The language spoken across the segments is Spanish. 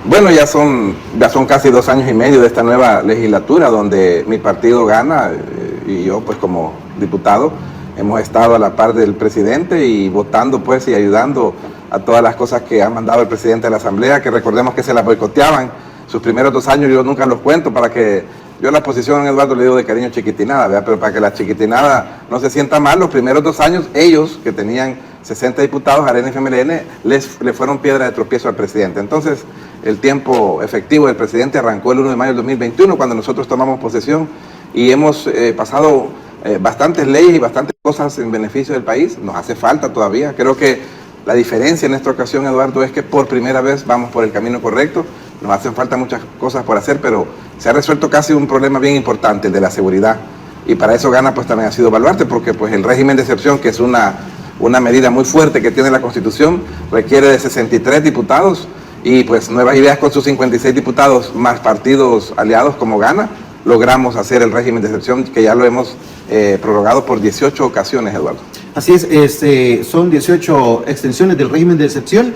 Bueno, ya son casi 2 años y medio de esta nueva legislatura donde mi partido gana y yo pues como diputado hemos estado a la par del presidente y votando pues y ayudando a todas las cosas que ha mandado el presidente de la Asamblea, que recordemos que se las boicoteaban. Sus primeros 2 años yo nunca los cuento para que yo la posición, Eduardo, le digo de cariño chiquitinada, ¿verdad? Pero para que la chiquitinada no se sienta mal, los primeros 2 años ellos que tenían 60 diputados, Arena y FMLN, le fueron piedra de tropiezo al presidente. Entonces, el tiempo efectivo del presidente arrancó el 1 de mayo del 2021, cuando nosotros tomamos posesión, y hemos pasado bastantes leyes y bastantes cosas en beneficio del país. Nos hace falta todavía. Creo que la diferencia en esta ocasión, Eduardo, es que por primera vez vamos por el camino correcto. Nos hacen falta muchas cosas por hacer, pero se ha resuelto casi un problema bien importante, el de la seguridad. Y para eso Gana pues también ha sido baluarte, porque pues el régimen de excepción, que es una medida muy fuerte que tiene la Constitución, requiere de 63 diputados y pues Nuevas Ideas con sus 56 diputados más partidos aliados como Gana, logramos hacer el régimen de excepción que ya lo hemos prorrogado por 18 ocasiones, Eduardo. Así es, son 18 extensiones del régimen de excepción,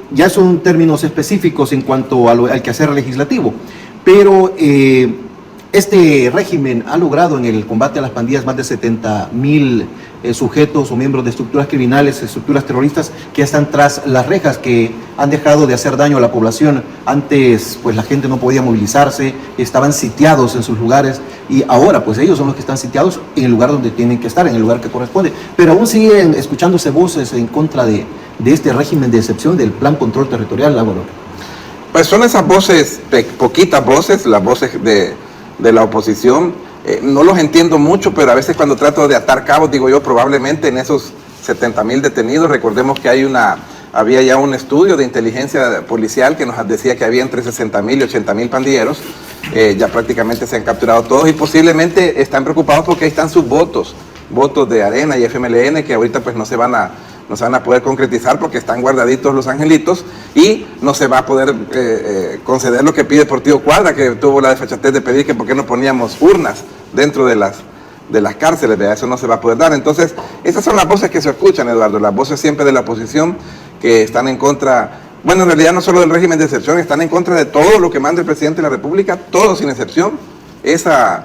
ya son términos específicos en cuanto al quehacer legislativo, pero este régimen ha logrado en el combate a las pandillas más de 70,000 sujetos o miembros de estructuras criminales, estructuras terroristas que están tras las rejas, que han dejado de hacer daño a la población. Antes pues la gente no podía movilizarse, estaban sitiados en sus lugares, y ahora pues ellos son los que están sitiados en el lugar donde tienen que estar, en el lugar que corresponde. Pero aún siguen escuchándose voces en contra de este régimen de excepción, del Plan Control Territorial, Álvaro. Pues son esas voces, poquitas voces, las voces de la oposición. No los entiendo mucho, pero a veces cuando trato de atar cabos, digo yo, probablemente en esos 70,000 detenidos, recordemos que había ya un estudio de inteligencia policial que nos decía que había entre 60,000 y 80,000 pandilleros, ya prácticamente se han capturado todos y posiblemente están preocupados porque ahí están sus votos de Arena y FMLN, que ahorita pues no se van a poder concretizar porque están guardaditos los angelitos y no se va a poder conceder lo que pide Portillo Cuadra, que tuvo la desfachatez de pedir que por qué no poníamos urnas dentro de las cárceles, ¿verdad? Eso no se va a poder dar. Entonces, esas son las voces que se escuchan, Eduardo, las voces siempre de la oposición que están en contra, bueno, en realidad no solo del régimen de excepción, están en contra de todo lo que manda el presidente de la República, todo sin excepción. Esa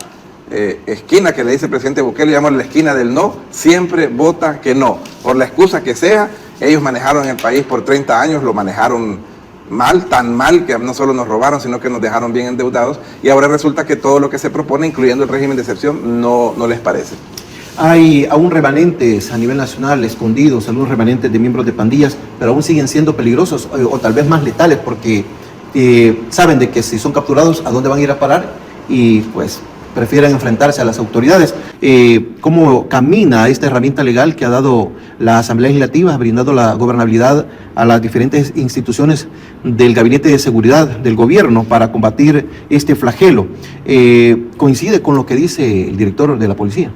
esquina que le dice el presidente Bukele, llamamos la esquina del no, siempre vota que no, por la excusa que sea. Ellos manejaron el país por 30 años, lo manejaron mal, tan mal que no solo nos robaron, sino que nos dejaron bien endeudados, y ahora resulta que todo lo que se propone, incluyendo el régimen de excepción, no les parece. Hay aún remanentes a nivel nacional escondidos, algunos remanentes de miembros de pandillas, pero aún siguen siendo peligrosos o tal vez más letales, porque saben de que si son capturados, ¿a dónde van a ir a parar? Y pues prefieren enfrentarse a las autoridades. ¿Cómo camina esta herramienta legal que ha dado la Asamblea Legislativa, brindando la gobernabilidad a las diferentes instituciones del Gabinete de Seguridad del Gobierno para combatir este flagelo? ¿Coincide con lo que dice el director de la policía?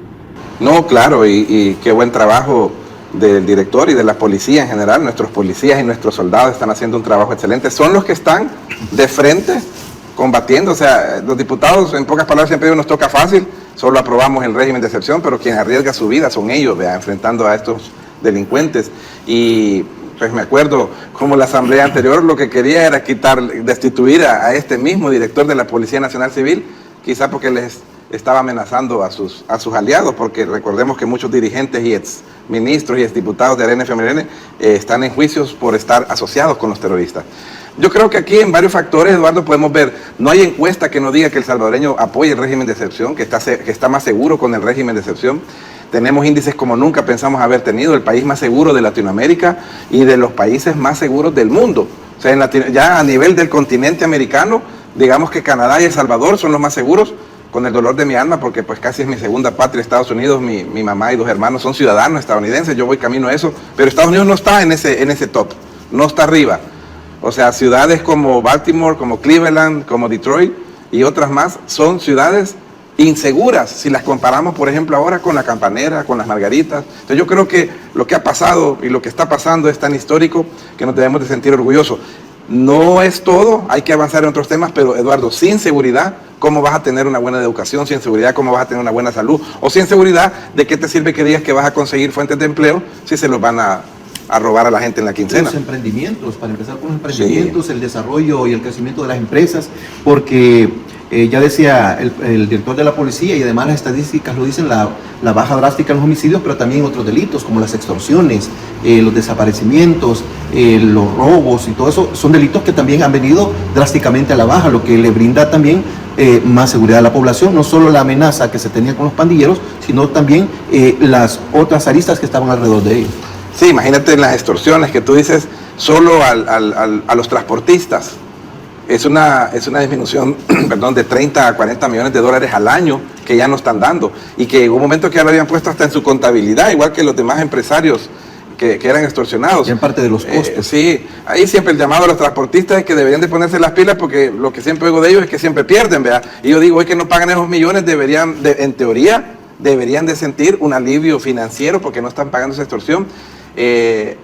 No, claro, y qué buen trabajo del director y de la policía en general. Nuestros policías y nuestros soldados están haciendo un trabajo excelente. Son los que están de frente combatiendo. O sea, los diputados, en pocas palabras, siempre nos toca fácil, solo aprobamos el régimen de excepción, pero quien arriesga su vida son ellos, ¿verdad? Enfrentando a estos delincuentes. Y pues me acuerdo como la asamblea anterior lo que quería era destituir a este mismo director de la Policía Nacional Civil, quizá porque les estaba amenazando a sus aliados, porque recordemos que muchos dirigentes y exministros y exdiputados de Arena y FMLN están en juicios por estar asociados con los terroristas. Yo creo que aquí en varios factores, Eduardo, podemos ver, no hay encuesta que no diga que el salvadoreño apoya el régimen de excepción, que está más seguro con el régimen de excepción. Tenemos índices como nunca pensamos haber tenido, el país más seguro de Latinoamérica y de los países más seguros del mundo. O sea, ya a nivel del continente americano, digamos que Canadá y El Salvador son los más seguros, con el dolor de mi alma, porque pues casi es mi segunda patria, Estados Unidos. Mi mamá y 2 hermanos son ciudadanos estadounidenses, yo voy camino a eso, pero Estados Unidos no está en ese top, no está arriba. O sea, ciudades como Baltimore, como Cleveland, como Detroit y otras más son ciudades inseguras si las comparamos, por ejemplo, ahora con La Campanera, con Las Margaritas. Entonces yo creo que lo que ha pasado y lo que está pasando es tan histórico que nos debemos de sentir orgullosos. No es todo, hay que avanzar en otros temas, pero Eduardo, sin seguridad, ¿cómo vas a tener una buena educación? Sin seguridad, ¿cómo vas a tener una buena salud? O sin seguridad, ¿de qué te sirve que digas que vas a conseguir fuentes de empleo si se los van a a robar a la gente en la quincena. Los emprendimientos, para empezar con los emprendimientos, sí. El desarrollo y el crecimiento de las empresas, porque ya decía el director de la policía, y además las estadísticas lo dicen, la baja drástica en los homicidios, pero también otros delitos como las extorsiones, los desaparecimientos, los robos y todo eso, son delitos que también han venido drásticamente a la baja, lo que le brinda también más seguridad a la población, no solo la amenaza que se tenía con los pandilleros, sino también las otras aristas que estaban alrededor de ellos. Sí, imagínate las extorsiones que tú dices solo a los transportistas. Es una disminución perdón, de 30 a 40 millones de dólares al año que ya no están dando y que en un momento que ya lo habían puesto hasta en su contabilidad, igual que los demás empresarios que eran extorsionados. Y en parte de los costos. Sí, ahí siempre el llamado a los transportistas es que deberían de ponerse las pilas porque lo que siempre oigo de ellos es que siempre pierden, ¿verdad? Y yo digo, hoy que no pagan esos millones, en teoría, deberían de sentir un alivio financiero porque no están pagando esa extorsión.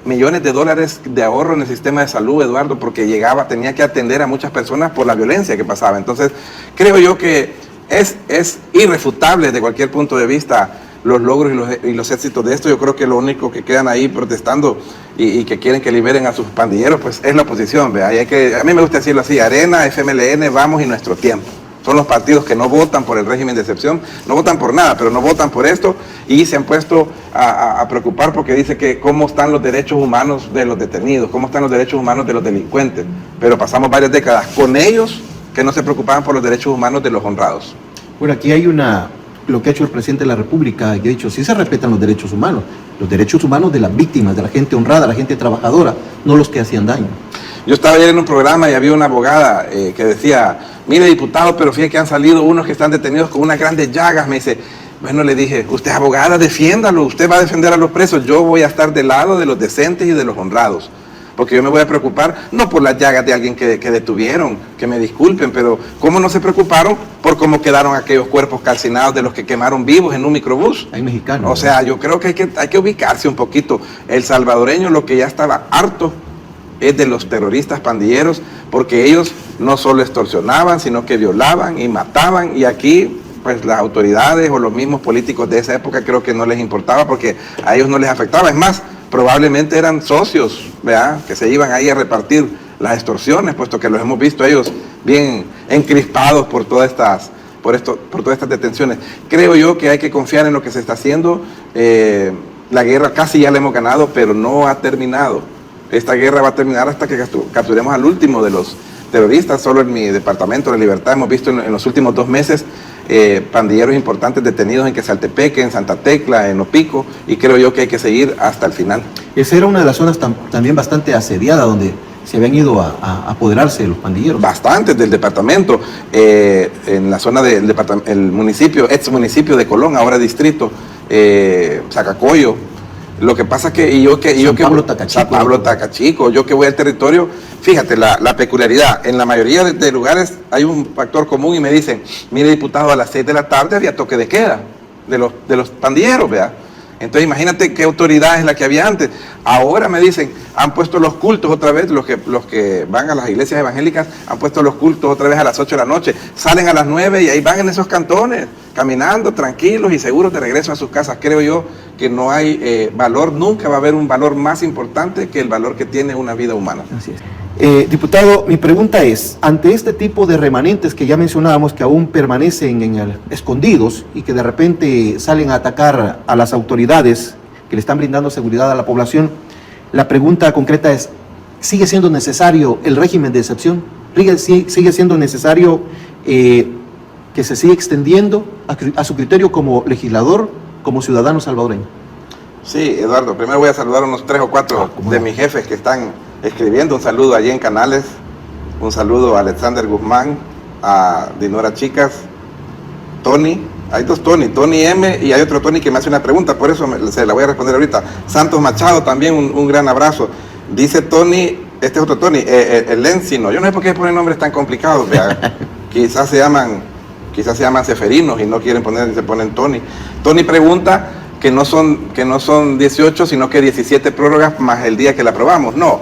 Millones de dólares de ahorro en el sistema de salud, Eduardo, porque tenía que atender a muchas personas por la violencia que pasaba. Entonces, creo yo que es irrefutable desde cualquier punto de vista los logros y los éxitos de esto. Yo creo que lo único que quedan ahí protestando y que quieren que liberen a sus pandilleros, pues es la oposición, ¿ve? A mí me gusta decirlo así, Arena, FMLN, Vamos y Nuestro Tiempo. Son los partidos que no votan por el régimen de excepción, no votan por nada, pero no votan por esto y se han puesto a preocupar porque dice que cómo están los derechos humanos de los detenidos, cómo están los derechos humanos de los delincuentes. Pero pasamos varias décadas con ellos que no se preocupaban por los derechos humanos de los honrados. Bueno, aquí hay lo que ha hecho el presidente de la República, que ha dicho, sí se respetan los derechos humanos de las víctimas, de la gente honrada, la gente trabajadora, no los que hacían daño. Yo estaba ayer en un programa y había una abogada que decía, mire diputado, pero fíjate que han salido unos que están detenidos con unas grandes llagas. Me dice, bueno, le dije, usted es abogada, defiéndalo, usted va a defender a los presos, yo voy a estar del lado de los decentes y de los honrados. Porque yo me voy a preocupar, no por las llagas de alguien que detuvieron, que me disculpen, pero ¿cómo no se preocuparon por cómo quedaron aquellos cuerpos calcinados de los que quemaron vivos en un microbús? Hay mexicanos. O sea, yo creo que hay que ubicarse un poquito. El salvadoreño lo que ya estaba harto es de los terroristas pandilleros, porque ellos no solo extorsionaban, sino que violaban y mataban, y aquí pues las autoridades o los mismos políticos de esa época creo que no les importaba porque a ellos no les afectaba. Es más, probablemente eran socios, ¿verdad?, que se iban ahí a repartir las extorsiones, puesto que los hemos visto ellos bien encrispados por todas estas detenciones. Creo yo que hay que confiar en lo que se está haciendo. La guerra casi ya la hemos ganado, pero no ha terminado. Esta guerra va a terminar hasta que capturemos al último de los terroristas. Solo en mi departamento de Libertad hemos visto en los últimos 2 meses pandilleros importantes detenidos en Quesaltepeque, en Santa Tecla, en Opico, y creo yo que hay que seguir hasta el final. Esa era una de las zonas también bastante asediada, donde se habían ido a apoderarse de los pandilleros. Bastantes del departamento, en la zona del municipio, ex municipio de Colón, ahora distrito, Zacacoyo. Lo que pasa es que San Pablo Tacachico, yo que voy al territorio, fíjate la peculiaridad, en la mayoría de lugares hay un factor común y me dicen, mire diputado, a las 6 de la tarde había toque de queda de los pandilleros, ¿verdad? Entonces imagínate qué autoridad es la que había antes. Ahora me dicen, han puesto los cultos otra vez, los que van a las iglesias evangélicas han puesto los cultos otra vez a las 8 de la noche, salen a las 9 y ahí van en esos cantones, caminando tranquilos y seguros de regreso a sus casas. Creo yo que no hay valor, nunca va a haber un valor más importante que el valor que tiene una vida humana. Así es. Diputado, mi pregunta es, ante este tipo de remanentes que ya mencionábamos que aún permanecen escondidos y que de repente salen a atacar a las autoridades que le están brindando seguridad a la población, la pregunta concreta es, ¿sigue siendo necesario el régimen de excepción? ¿Sigue siendo necesario que se siga extendiendo a su criterio como legislador, como ciudadano salvadoreño? Sí, Eduardo, primero voy a saludar a unos 3 o 4 de mis jefes que están escribiendo. Un saludo allí en Canales, un saludo a Alexander Guzmán, a Dinora Chicas, Tony, hay 2 Tony M y hay otro Tony que me hace una pregunta, por eso se la voy a responder ahorita. Santos Machado también, un gran abrazo. Dice Tony, este es otro Tony, el Encino, yo no sé por qué ponen nombres tan complicados, quizás se llaman Ceferinos y no quieren poner, y se ponen Tony. Tony pregunta que no son 18, sino que 17 prórrogas más el día que la aprobamos. No,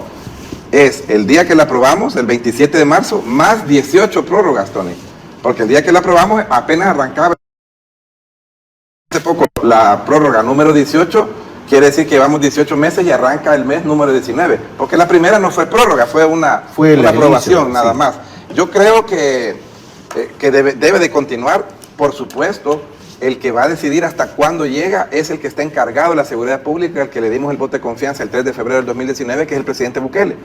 es el día que la aprobamos, el 27 de marzo, más 18 prórrogas, Tony. Porque el día que la aprobamos apenas arrancaba hace poco la prórroga número 18, quiere decir que llevamos 18 meses y arranca el mes número 19, porque la primera no fue prórroga, fue una aprobación inicio, nada más. Yo creo que debe de continuar, por supuesto. El que va a decidir hasta cuándo llega es el que está encargado de la seguridad pública, al que le dimos el voto de confianza el 3 de febrero del 2019, que es el presidente Bukele.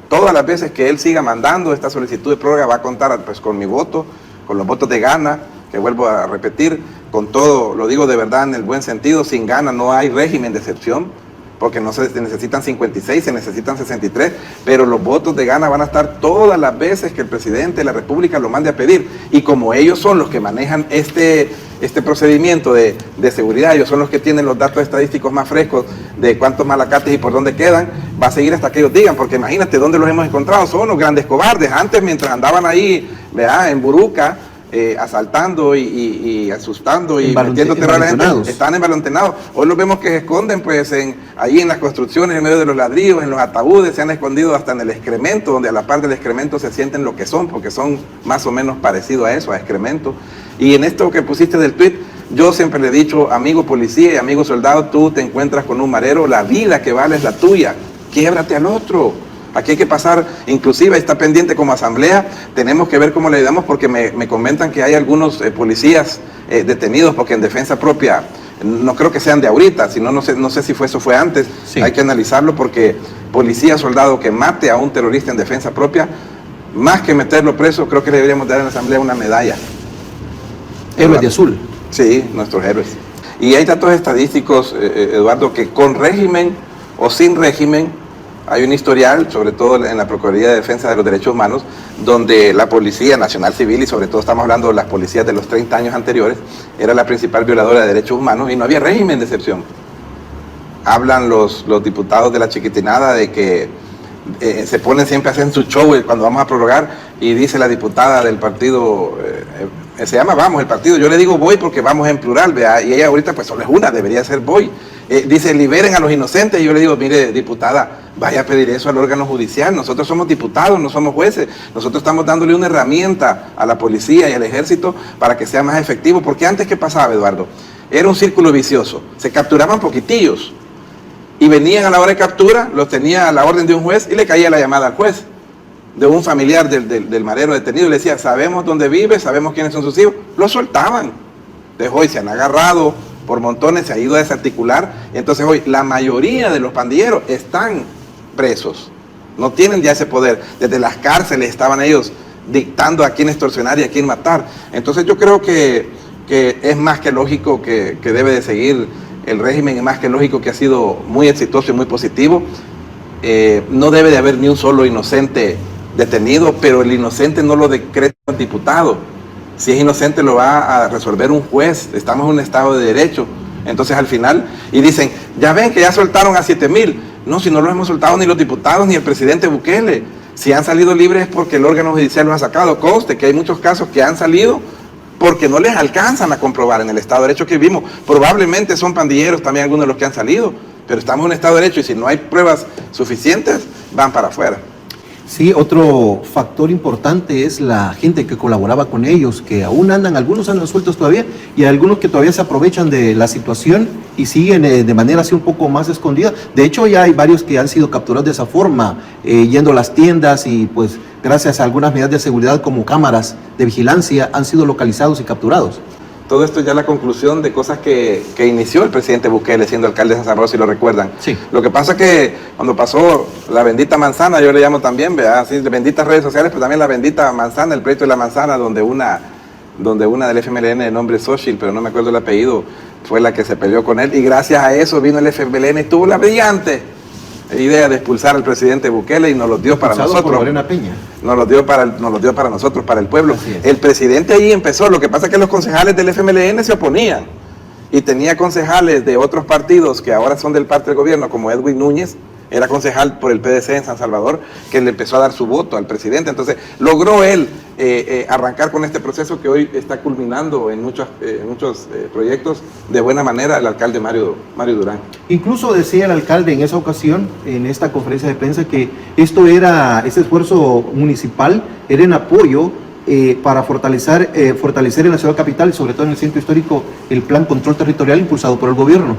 Todas las veces que él siga mandando esta solicitud de prórroga va a contar pues con mi voto, con los votos de Gana, que vuelvo a repetir, con todo, lo digo de verdad en el buen sentido, sin Gana no hay régimen de excepción, porque no se necesitan 56, se necesitan 63, pero los votos de Gana van a estar todas las veces que el presidente de la República lo mande a pedir, y como ellos son los que manejan este procedimiento de seguridad, ellos son los que tienen los datos estadísticos más frescos de cuántos malacates y por dónde quedan, va a seguir hasta que ellos digan, porque imagínate dónde los hemos encontrado, son los grandes cobardes. Antes, mientras andaban ahí, ¿verdad?, en Buruca, asaltando y asustando y metiendo terror a la gente, están envalentonados. Hoy los vemos que se esconden pues ahí en las construcciones, en medio de los ladrillos, en los ataúdes, se han escondido hasta en el excremento, donde a la par del excremento se sienten lo que son, porque son más o menos parecidos a eso, a excremento. Y en esto que pusiste del tweet, yo siempre le he dicho, amigo policía y amigo soldado, tú te encuentras con un marero, la vida que vale es la tuya, quiébrate al otro. Aquí hay que pasar, inclusive está pendiente como asamblea, tenemos que ver cómo le ayudamos, porque me comentan que hay algunos policías detenidos porque en defensa propia, no creo que sean de ahorita, sino no sé si eso fue antes, sí. Hay que analizarlo, porque policía, soldado que mate a un terrorista en defensa propia, más que meterlo preso, creo que le deberíamos dar en la asamblea una medalla. Héroes de azul. Sí, nuestros héroes. Y hay datos estadísticos, Eduardo, que con régimen o sin régimen, hay un historial, sobre todo en la Procuraduría de Defensa de los Derechos Humanos, donde la Policía Nacional Civil, y sobre todo estamos hablando de las policías de los 30 años anteriores, era la principal violadora de derechos humanos y no había régimen de excepción. Hablan los diputados de la chiquitinada de que se ponen siempre a hacer su show cuando vamos a prorrogar, y dice la diputada del partido, se llama Vamos, el partido, yo le digo voy porque vamos en plural, ¿vea? Y ella ahorita pues solo es una, debería ser voy. Dice, liberen a los inocentes, y yo le digo, mire, diputada, vaya a pedir eso al órgano judicial, nosotros somos diputados, no somos jueces, nosotros estamos dándole una herramienta a la policía y al ejército para que sea más efectivo, porque antes, ¿qué pasaba, Eduardo? Era un círculo vicioso, se capturaban poquitillos, y venían a la hora de captura, los tenía a la orden de un juez, y le caía la llamada al juez, de un familiar del marero detenido, y le decía, sabemos dónde vive, sabemos quiénes son sus hijos, lo soltaban. Entonces hoy se han agarrado por montones, se ha ido a desarticular, y entonces hoy la mayoría de los pandilleros están presos, no tienen ya ese poder, desde las cárceles estaban ellos dictando a quién extorsionar y a quién matar. Entonces yo creo que es más que lógico que debe de seguir el régimen, es más que lógico que ha sido muy exitoso y muy positivo. No debe de haber ni un solo inocente detenido, pero el inocente no lo decreta el diputado. Si es inocente lo va a resolver un juez, estamos en un estado de derecho. Entonces al final, y dicen, ya ven que ya soltaron a 7,000. No, si no los hemos soltado ni los diputados ni el presidente Bukele. Si han salido libres es porque el órgano judicial los ha sacado. Conste que hay muchos casos que han salido porque no les alcanzan a comprobar en el estado de derecho que vivimos. Probablemente son pandilleros también algunos de los que han salido, pero estamos en un estado de derecho y si no hay pruebas suficientes, van para afuera. Sí, otro factor importante es la gente que colaboraba con ellos, que aún andan, algunos andan sueltos todavía, y algunos que todavía se aprovechan de la situación y siguen de manera así un poco más escondida. De hecho, ya hay varios que han sido capturados de esa forma, yendo a las tiendas, y pues gracias a algunas medidas de seguridad como cámaras de vigilancia han sido localizados y capturados. Todo esto ya es la conclusión de cosas que inició el presidente Bukele siendo alcalde de San Salvador, si lo recuerdan. Sí. Lo que pasa es que cuando pasó la bendita manzana, yo le llamo también, ¿verdad? Así, benditas redes sociales, pero también la bendita manzana, el proyecto de la manzana, donde una del FMLN de nombre Xochitl, pero no me acuerdo el apellido, fue la que se peleó con él, y gracias a eso vino el FMLN y tuvo la brillante idea de expulsar al presidente Bukele y nos lo dio para nosotros. Por Lorena Peña. Nos lo dio para nosotros, para el pueblo. El presidente ahí empezó, lo que pasa es que los concejales del FMLN se oponían y tenía concejales de otros partidos que ahora son del parte del gobierno, como Edwin Núñez, era concejal por el PDC en San Salvador, que le empezó a dar su voto al presidente. Entonces logró él arrancar con este proceso que hoy está culminando en muchos proyectos de buena manera el alcalde Mario Durán. Incluso decía el alcalde en esa ocasión, en esta conferencia de prensa, que este esfuerzo municipal era en apoyo para fortalecer en la ciudad capital y sobre todo en el centro histórico el plan control territorial impulsado por el gobierno.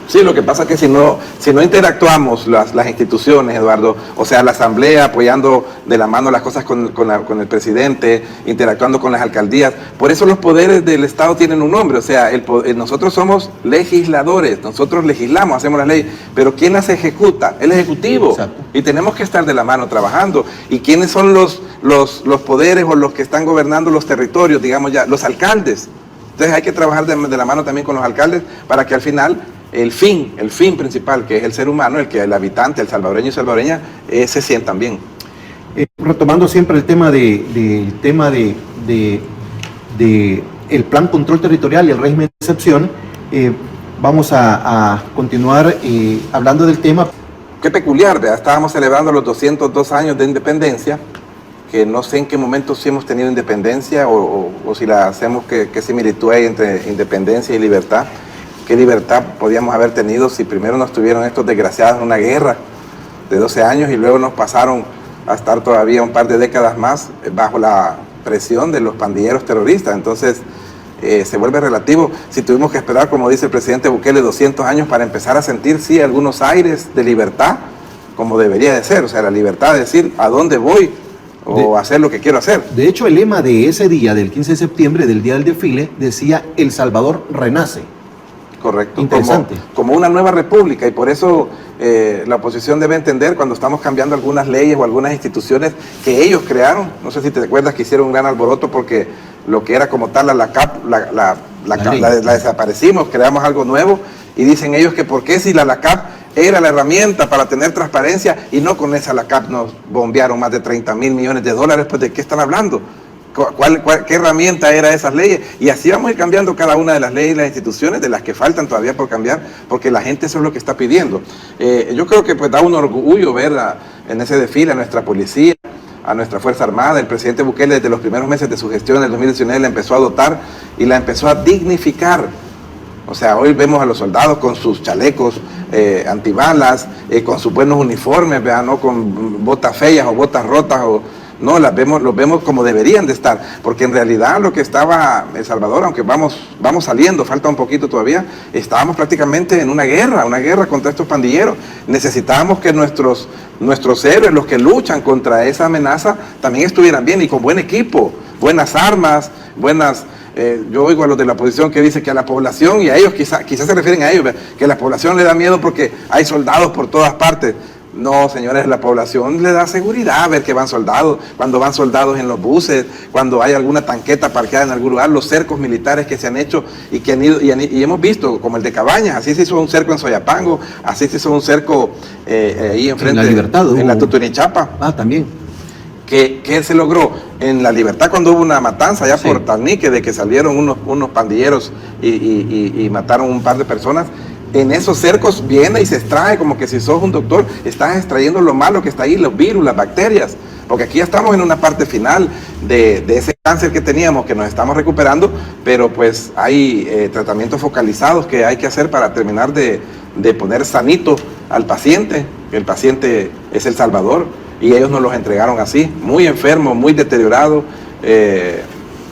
Sí, lo que pasa es que si no interactuamos las instituciones, Eduardo, o sea, la asamblea apoyando de la mano las cosas con el presidente, interactuando con las alcaldías, por eso los poderes del Estado tienen un nombre, o sea, nosotros somos legisladores, nosotros legislamos, hacemos las leyes, pero ¿quién las ejecuta? El Ejecutivo. Exacto. Y tenemos que estar de la mano trabajando. ¿Y quiénes son los poderes o los que están gobernando los territorios, digamos ya? Los alcaldes. Entonces hay que trabajar de la mano también con los alcaldes para que al final el fin principal, que es el ser humano, el habitante, el salvadoreño y salvadoreña, se sientan bien. Retomando siempre el tema de el plan control territorial y el régimen de excepción, vamos a continuar hablando del tema. Qué peculiar, ¿verdad? Estábamos celebrando los 202 años de independencia, que no sé en qué momento si hemos tenido independencia o si la hacemos, qué similitud hay entre independencia y libertad. ¿Qué libertad podíamos haber tenido si primero nos tuvieron estos desgraciados en una guerra de 12 años y luego nos pasaron a estar todavía un par de décadas más bajo la presión de los pandilleros terroristas? Entonces se vuelve relativo. Si tuvimos que esperar, como dice el presidente Bukele, 200 años para empezar a sentir, sí, algunos aires de libertad, como debería de ser, o sea, la libertad de decir a dónde voy o hacer lo que quiero hacer. De hecho, el lema de ese día, del 15 de septiembre, del día del desfile, decía: El Salvador renace. Correcto. Interesante. Como una nueva república, y por eso la oposición debe entender cuando estamos cambiando algunas leyes o algunas instituciones que ellos crearon. No sé si te acuerdas que hicieron un gran alboroto porque lo que era como tal la LACAP, la desaparecimos, creamos algo nuevo, y dicen ellos que por qué si la LACAP era la herramienta para tener transparencia y no con esa LACAP nos bombearon más de 30,000 millones de dólares, pues ¿de qué están hablando? ¿Qué herramienta era esas leyes? Y así vamos a ir cambiando cada una de las leyes y las instituciones, de las que faltan todavía por cambiar, porque la gente eso es lo que está pidiendo. Yo creo que pues da un orgullo ver en ese desfile a nuestra policía, a nuestra Fuerza Armada. El presidente Bukele desde los primeros meses de su gestión en el 2019 la empezó a dotar y la empezó a dignificar. O sea, hoy vemos a los soldados con sus chalecos antibalas, con sus buenos uniformes, ¿verdad? No con botas feas o botas rotas no, los vemos como deberían de estar, porque en realidad lo que estaba El Salvador, aunque vamos saliendo, falta un poquito todavía, estábamos prácticamente en una guerra contra estos pandilleros. Necesitábamos que nuestros héroes, los que luchan contra esa amenaza, también estuvieran bien y con buen equipo, buenas armas, yo oigo a los de la oposición que dicen que a la población, y a ellos quizás se refieren a ellos, que a la población le da miedo porque hay soldados por todas partes. No, señores, la población le da seguridad ver que van soldados, cuando van soldados en los buses, cuando hay alguna tanqueta parqueada en algún lugar, los cercos militares que se han hecho y que y hemos visto, como el de Cabañas, así se hizo un cerco en Soyapango, así se hizo un cerco ahí enfrente, en La Libertad, en la Tutunichapa. También. ¿Qué se logró? En La Libertad, cuando hubo una matanza allá por Tarnique, de que salieron unos pandilleros y mataron un par de personas. En esos cercos viene y se extrae, como que si sos un doctor, estás extrayendo lo malo que está ahí, los virus, las bacterias, porque aquí ya estamos en una parte final de ese cáncer que teníamos, que nos estamos recuperando, pero pues hay tratamientos focalizados que hay que hacer para terminar de poner sanito al paciente, que el paciente es El Salvador, y ellos nos los entregaron así, muy enfermo, muy deteriorado,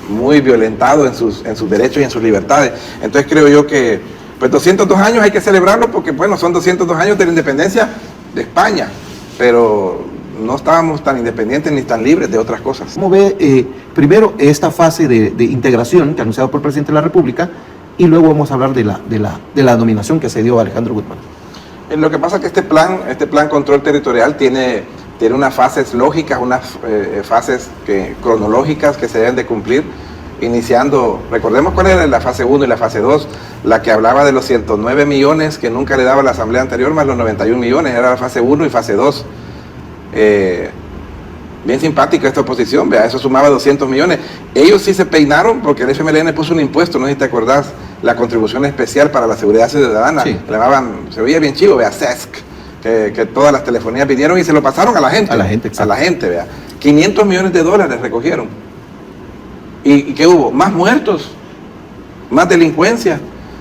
muy violentado en sus derechos y en sus libertades. Entonces creo yo que pues 202 años hay que celebrarlo porque, bueno, son 202 años de la independencia de España, pero no estábamos tan independientes ni tan libres de otras cosas. ¿Cómo ve primero esta fase de integración que ha anunciado por el presidente de la República y luego vamos a hablar de la nominación que se dio a Alejandro Guzmán? Lo que pasa es que este plan control territorial tiene unas fases lógicas, unas fases cronológicas que se deben de cumplir. Iniciando, recordemos cuál era la fase 1 y la fase 2, la que hablaba de los 109 millones que nunca le daba la asamblea anterior, más los 91 millones, era la fase 1 y fase 2. Bien simpática esta oposición, vea, eso sumaba 200 millones. Ellos sí se peinaron porque el FMLN puso un impuesto, no sé si te acordás, la contribución especial para la seguridad ciudadana, sí. Le llamaban, se veía bien chivo, vea, CESC, que todas las telefonías vinieron y se lo pasaron a la gente. Exacto. A la gente, vea. 500 millones de dólares recogieron. ¿Y qué hubo? Más muertos, más delincuencia.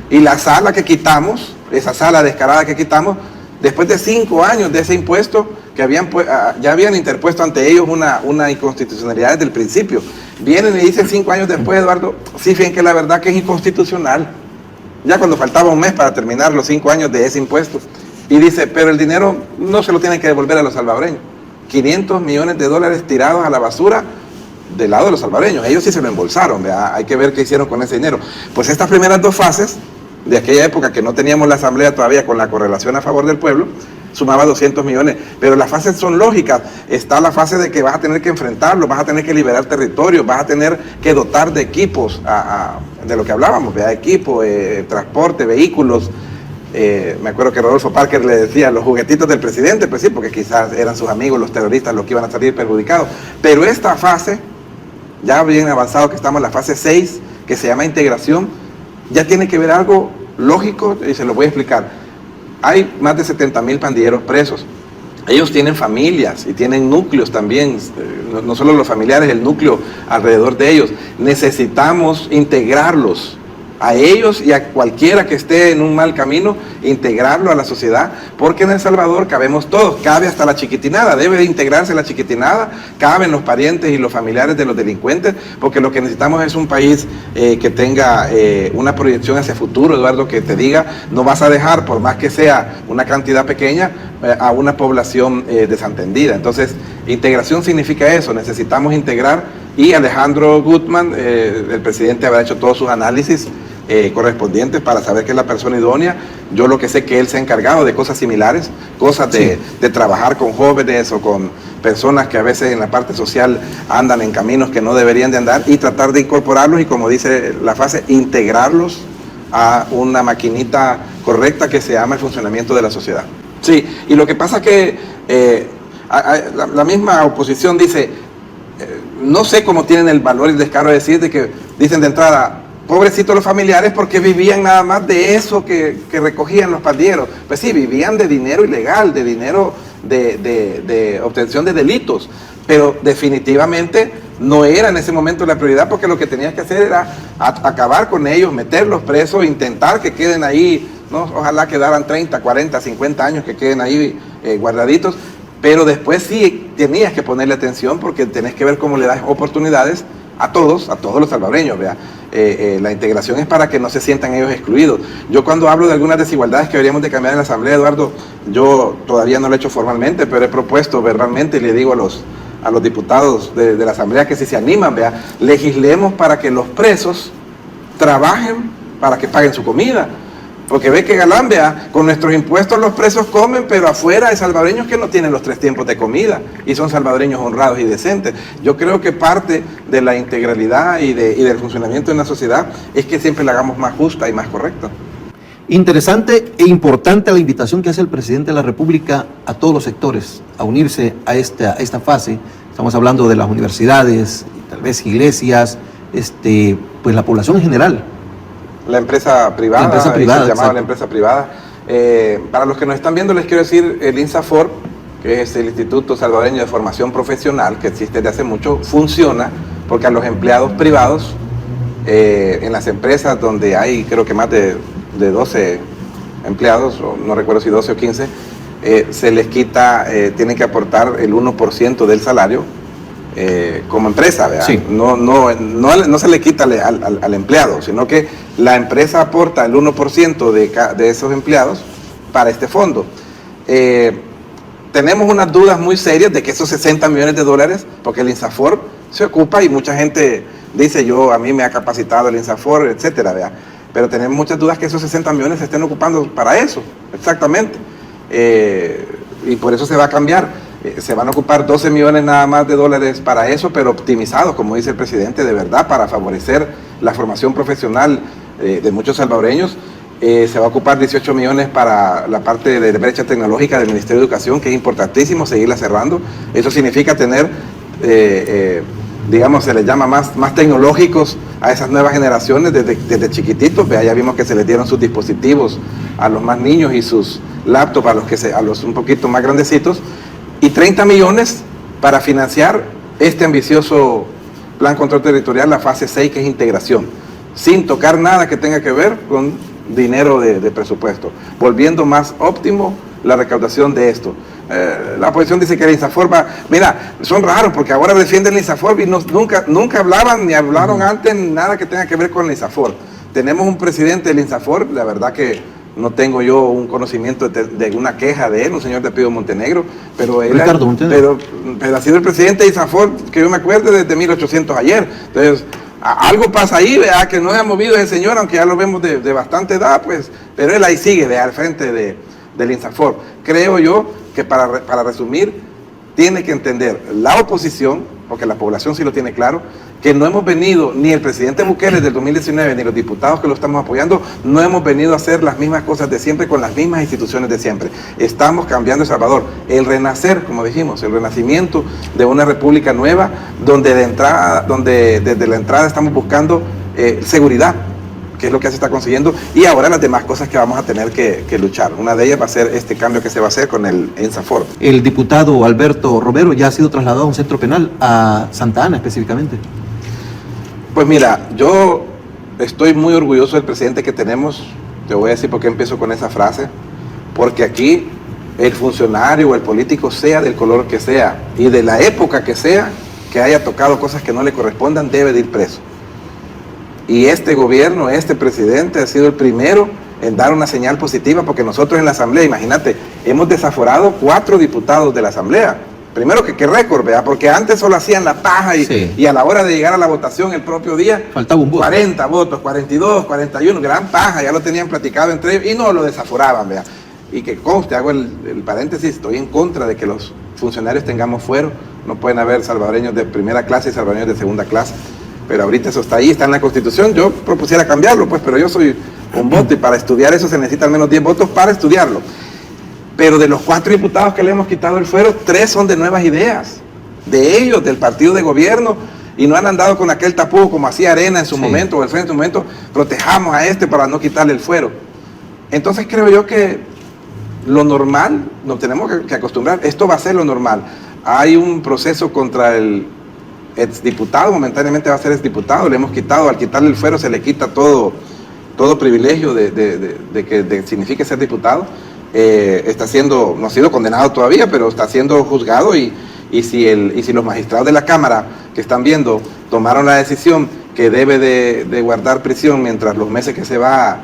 Y la sala que quitamos, esa sala descarada que quitamos, después de 5 años de ese impuesto, que ya habían interpuesto ante ellos una inconstitucionalidad desde el principio. Vienen y dicen 5 años después, Eduardo, sí, fíjense que la verdad que es inconstitucional. ya cuando faltaba un mes para terminar los 5 años de ese impuesto. Y dice, pero el dinero no se lo tienen que devolver a los salvadoreños. 500 millones de dólares tirados a la basura del lado de los salvadoreños. Ellos sí se lo embolsaron, ¿verdad? Hay que ver qué hicieron con ese dinero. Pues estas primeras 2 fases, de aquella época que no teníamos la asamblea todavía con la correlación a favor del pueblo, sumaba 200 millones, pero las fases son lógicas. Está la fase de que vas a tener que enfrentarlo, vas a tener que liberar territorio, vas a tener que dotar de equipos, de lo que hablábamos, ¿verdad? Equipo, transporte, vehículos. Me acuerdo que Rodolfo Parker le decía los juguetitos del presidente, pues sí, porque quizás eran sus amigos los terroristas los que iban a salir perjudicados. Pero esta fase, ya bien avanzado que estamos en la fase 6, que se llama integración, ya tiene que ver algo lógico y se lo voy a explicar. Hay más de 70,000 pandilleros presos. Ellos tienen familias y tienen núcleos también, no solo los familiares, el núcleo alrededor de ellos. Necesitamos integrarlos, a ellos y a cualquiera que esté en un mal camino, integrarlo a la sociedad, porque en El Salvador cabemos todos, cabe hasta la chiquitinada, debe de integrarse la chiquitinada, caben los parientes y los familiares de los delincuentes, porque lo que necesitamos es un país que tenga una proyección hacia futuro, Eduardo, que te diga, no vas a dejar, por más que sea una cantidad pequeña, a una población desatendida. Entonces, integración significa eso, necesitamos integrar, y Alejandro Gutmann, el presidente, habrá hecho todos sus análisis correspondientes para saber que es la persona idónea. Yo lo que sé que él se ha encargado de cosas similares, cosas de trabajar con jóvenes o con personas que a veces en la parte social andan en caminos que no deberían de andar, y tratar de incorporarlos y, como dice la fase, integrarlos a una maquinita correcta que se llama el funcionamiento de la sociedad. Sí, y lo que pasa que la misma oposición dice, no sé cómo tienen el valor y el descaro de decir, de que dicen de entrada, pobrecitos los familiares porque vivían nada más de eso que recogían los pandilleros. Pues sí, vivían de dinero ilegal, de dinero de obtención de delitos, pero definitivamente no era en ese momento la prioridad, porque lo que tenías que hacer era acabar con ellos, meterlos presos, intentar que queden ahí, ¿no? Ojalá quedaran 30, 40, 50 años que queden ahí guardaditos, pero después sí tenías que ponerle atención, porque tenés que ver cómo le das oportunidades a todos los salvadoreños, ¿vea? La integración es para que no se sientan ellos excluidos. Yo, cuando hablo de algunas desigualdades que deberíamos de cambiar en la Asamblea, Eduardo, yo todavía no lo he hecho formalmente, pero he propuesto verbalmente, y le digo a los diputados de la Asamblea que si se animan, ¿vea? Legislemos para que los presos trabajen para que paguen su comida. Porque ve que galán, vea, con nuestros impuestos los presos comen, pero afuera hay salvadoreños que no tienen los 3 tiempos de comida, y son salvadoreños honrados y decentes. Yo creo que parte de la integralidad y del funcionamiento de una sociedad es que siempre la hagamos más justa y más correcta. Interesante e importante la invitación que hace el presidente de la República a todos los sectores a unirse a esta fase. Estamos hablando de las universidades, tal vez iglesias, pues la población en general. La empresa privada, se llamaba la empresa privada. Para los que nos están viendo, les quiero decir, el INSAFORP, que es el Instituto Salvadoreño de Formación Profesional, que existe desde hace mucho, funciona porque a los empleados privados, en las empresas donde hay, creo que más de 12 empleados, o no recuerdo si 12 o 15, se les quita, tienen que aportar el 1% del salario como empresa, ¿verdad? Sí. No se le quita al empleado, sino que la empresa aporta el 1% de esos empleados para este fondo. Tenemos unas dudas muy serias de que esos 60 millones de dólares, porque el INSAFORP se ocupa, y mucha gente dice, a mí me ha capacitado el INSAFORP, etcétera, ¿verdad? Pero tenemos muchas dudas que esos 60 millones se estén ocupando para eso, exactamente. Y por eso se va a cambiar. Se van a ocupar 12 millones nada más de dólares para eso, pero optimizados, como dice el presidente, de verdad, para favorecer la formación profesional de muchos salvadoreños. Se va a ocupar 18 millones para la parte de brecha tecnológica del Ministerio de Educación, que es importantísimo seguirla cerrando. Eso significa tener, digamos, se les llama más tecnológicos a esas nuevas generaciones desde chiquititos. Ya vimos que se les dieron sus dispositivos a los más niños y sus laptops a los un poquito más grandecitos. Y 30 millones para financiar este ambicioso Plan Control Territorial, la fase 6, que es integración, sin tocar nada que tenga que ver con dinero de presupuesto, volviendo más óptimo la recaudación de esto. La oposición dice que el INSAFORP mira, son raros porque ahora defienden el INSAFORP y nunca hablaban ni hablaron antes nada que tenga que ver con el INSAFORP. tenemos un presidente del INSAFORP, la verdad que no tengo yo un conocimiento de una queja de él, un señor de apellido Montenegro, pero él pero ha sido el presidente de INSAFORP, que yo me acuerdo, desde 1800 ayer. Entonces, algo pasa ahí, ¿verdad? Que no se ha movido ese señor, aunque ya lo vemos de bastante edad, pues, pero él ahí sigue, ¿verdad? Al frente del INSAFORP. Creo yo que para resumir, tiene que entender la oposición, porque la población sí lo tiene claro, que no hemos venido, ni el presidente Bukele del 2019, ni los diputados que lo estamos apoyando, no hemos venido a hacer las mismas cosas de siempre con las mismas instituciones de siempre. Estamos cambiando El Salvador. El renacer, como dijimos, el renacimiento de una república nueva, donde desde la entrada estamos buscando seguridad, que es lo que se está consiguiendo, y ahora las demás cosas que vamos a tener que luchar. Una de ellas va a ser este cambio que se va a hacer con el INSAFORP. El diputado Alberto Romero ya ha sido trasladado a un centro penal, a Santa Ana específicamente. Pues mira, yo estoy muy orgulloso del presidente que tenemos. Te voy a decir por qué empiezo con esa frase. Porque aquí el funcionario o el político, sea del color que sea y de la época que sea, que haya tocado cosas que no le correspondan, debe de ir preso. Y este gobierno, este presidente ha sido el primero en dar una señal positiva, porque nosotros en la Asamblea, imagínate, hemos desaforado 4 diputados de la Asamblea. Primero que récord, ¿verdad? Porque antes solo hacían la paja y a la hora de llegar a la votación el propio día, faltaba un voto. 40 votos, 42, 41, gran paja, ya lo tenían platicado entre ellos y no lo desaforaban, ¿verdad? Y que conste, hago el paréntesis, estoy en contra de que los funcionarios tengamos fuero, no pueden haber salvadoreños de primera clase y salvadoreños de segunda clase, pero ahorita eso está ahí, está en la Constitución. Yo propusiera cambiarlo, pues, pero yo soy un voto y para estudiar eso se necesitan al menos 10 votos para estudiarlo. Pero de los 4 diputados que le hemos quitado el fuero, 3 son de Nuevas Ideas, de ellos, del partido de gobierno, y no han andado con aquel tapujo como hacía Arena en su momento, o el Frente en su momento, protejamos a este para no quitarle el fuero. Entonces creo yo que lo normal, nos tenemos que acostumbrar, esto va a ser lo normal. Hay un proceso contra el exdiputado, momentáneamente va a ser exdiputado, le hemos quitado, al quitarle el fuero se le quita todo privilegio de que signifique ser diputado. Está siendo, no ha sido condenado todavía, pero está siendo juzgado y si los magistrados de la Cámara que están viendo tomaron la decisión que debe de guardar prisión mientras los meses que se va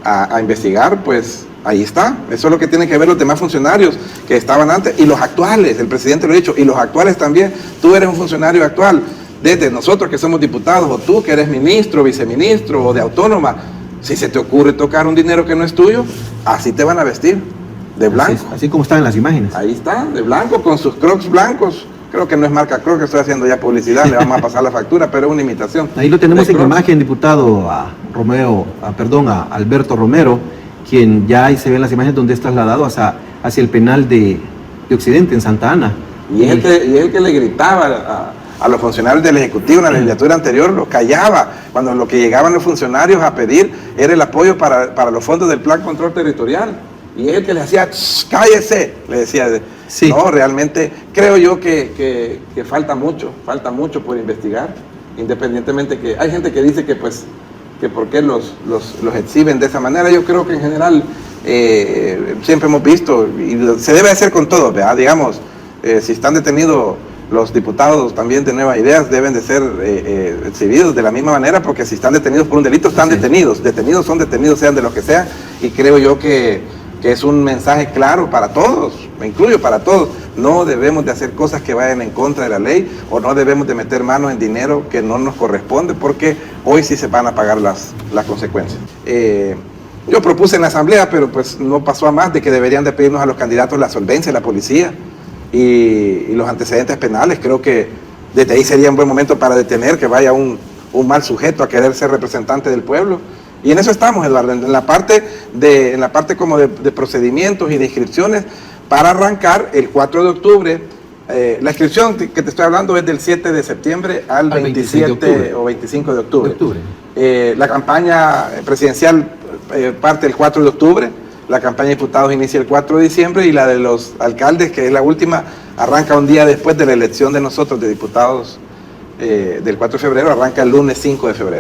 a investigar, pues ahí está. Eso es lo que tienen que ver los demás funcionarios que estaban antes y los actuales, el presidente lo ha dicho, y los actuales también. Tú eres un funcionario actual, desde nosotros que somos diputados, o tú que eres ministro, viceministro o de autónoma, si se te ocurre tocar un dinero que no es tuyo, así te van a vestir. De blanco. Así como están en las imágenes. Ahí está, de blanco, con sus Crocs blancos. Creo que no es marca Crocs, que estoy haciendo ya publicidad, le vamos a pasar la factura, pero es una imitación. Ahí lo tenemos en imagen, diputado, a Alberto Romero, quien ya ahí se ve en las imágenes donde es trasladado hacia el penal de Occidente, en Santa Ana. Y es el que le gritaba a los funcionarios del Ejecutivo en la legislatura anterior, los callaba, cuando lo que llegaban los funcionarios a pedir era el apoyo para los fondos del Plan Control Territorial. Y es el que le hacía, cállese, le decía. Sí. No, realmente creo yo que falta mucho por investigar, independientemente que hay gente que dice que por qué los exhiben de esa manera. Yo creo que en general siempre hemos visto, y se debe hacer con todo, ¿verdad? Digamos, si están detenidos los diputados también de Nuevas Ideas, deben de ser exhibidos de la misma manera, porque si están detenidos por un delito, están detenidos son detenidos, sean de lo que sean, y creo yo que es un mensaje claro para todos, me incluyo para todos. No debemos de hacer cosas que vayan en contra de la ley, o no debemos de meter manos en dinero que no nos corresponde, porque hoy sí se van a pagar las consecuencias. Yo propuse en la Asamblea, pero pues no pasó a más, de que deberían de pedirnos a los candidatos la solvencia, la policía y los antecedentes penales. Creo que desde ahí sería un buen momento para detener que vaya un mal sujeto a querer ser representante del pueblo. Y en eso estamos, Eduardo, en la parte como de procedimientos y de inscripciones, para arrancar el 4 de octubre. La inscripción que te estoy hablando es del 7 de septiembre al 27 o 25 de octubre. La campaña presidencial parte el 4 de octubre, la campaña de diputados inicia el 4 de diciembre y la de los alcaldes, que es la última, arranca un día después de la elección de nosotros, de diputados, del 4 de febrero, arranca el lunes 5 de febrero.